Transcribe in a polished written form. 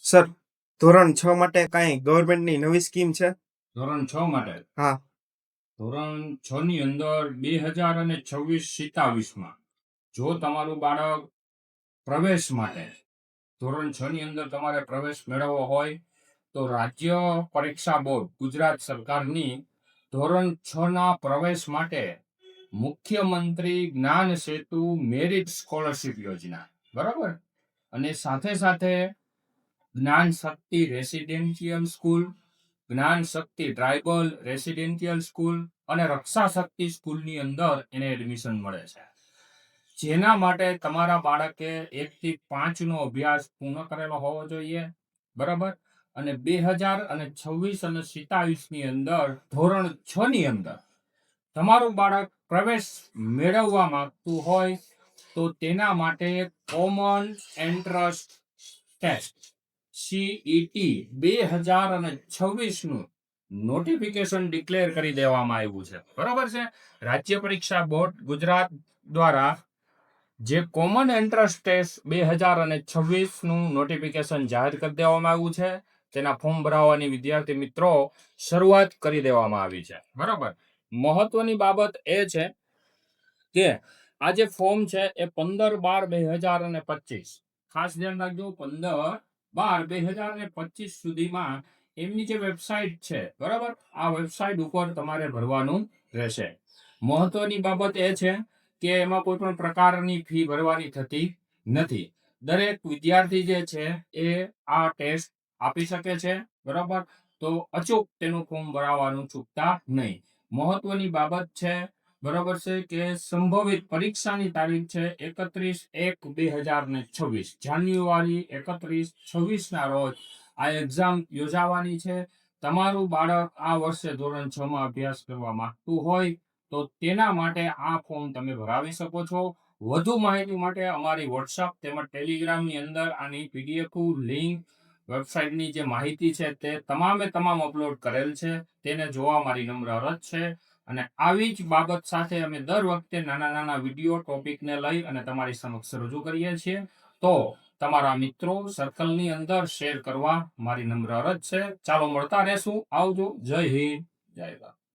Sir, ધોરણ 6 માટે કાંઈ ગવર્મેન્ટની નવી સ્કીમ છે? ધોરણ 6 માટે હા. ધોરણ 6 ની અંદર 2026-27 જો તમારું બાળક પ્રવેશ માટે ધોરણ 6 ની અંદર તમારે પ્રવેશ મેળવવો હોય તો રાજ્ય પરીક્ષા બોર્ડ ગુજરાત સરકારની ધોરણ 6 ના પ્રવેશ માટે મુખ્યમંત્રી જ્ઞાન સેતુ મેરિટ સ્કોલરશિપ યોજના, બરાબર, અને સાથે સાથે જ્ઞાન શક્તિ રેસિડેન્શિયલ સ્કૂલ, જ્ઞાન શક્તિ ટ્રાઇબલ રેસિડેન્શિયલ સ્કૂલ અને રક્ષા શક્તિ સ્કૂલની અંદર એને એડમિશન મળે છે, જેના માટે તમારા બાળકે 1 થી 5 નો અભ્યાસ પૂર્ણ કરેલો હોવો જોઈએ, બરાબર. અને 2026 અને 27 ની અંદર ધોરણ 6 ની અંદર તમારું બાળક પ્રવેશ મેળવવા માંગતું હોય તો તેના માટે કોમન એન્ટ્રન્સ ટેસ્ટ CET 2026 નું નોટિફિકેશન ડિક્લેર કરી દેવામાં આવ્યું છે, બરાબર છે. રાજ્ય પરીક્ષા બોર્ડ ગુજરાત દ્વારા જે કોમન એન્ટ્રન્સ ટેસ્ટ 2026 નું નોટિફિકેશન જાહેર કરી દેવામાં આવ્યું છે, તેના ફોર્મ ભરાવવાની વિદ્યાર્થી મિત્રો શરૂઆત કરી દેવામાં આવી છે, બરાબર. મહત્વની બાબત એ છે કે આ જે ફોર્મ છે એ 15/12/2025, ખાસ ધ્યાન રાખજો, 15/12/2025 સુધીમાં એમની જે વેબસાઇટ છે, બરાબર, આ વેબસાઇટ ઉપર તમારે ભરવાનું રહેશે. મહત્વની બાબત એ છે કે એમાં કોઈ પણ પ્રકારની ફી ભરવાની થતી નથી. દરેક વિદ્યાર્થી જે છે એ આ ટેસ્ટ આપી શકે છે, બરાબર. તો અચૂક તેનું ફોર્મ ભરાવવાનું ચૂકતા નહીં. મહત્વની બાબત છે, બરાબર છે, કે સંભવિત પરીક્ષાની તારીખ છે 31/1/2026, જાન્યુઆરી 31-26 ના રોજ આ એક્ઝામ યોજાવાની છે. તમારું બાળક આ વર્ષે ધોરણ 6 માં અભ્યાસ કરવા માંગતું હોય તો તેના માટે આ ફોર્મ તમે ભરાવી શકો છો. વધુ માહિતી માટે અમારી વોટ્સઅપ તેમજ ટેલિગ્રામની અંદર આની PDF લિંક, વેબસાઇટની જે માહિતી છે તે તમામ અપલોડ કરેલ છે, તેને જોવા મારી નમ્ર અરજ છે. અને આવી જ બાબત સાથે અમે દર વખતે નાના વિડીયો ટોપિકને લઈ અને તમારી સમક્ષ રજૂ કરીએ છીએ, તો તમારા મિત્રો સર્કલની અંદર શેર કરવા મારી નમ્ર અરજ છે. ચાલો મળતા રહેશું. આવજો. જય હિન્દ, જય ભારત.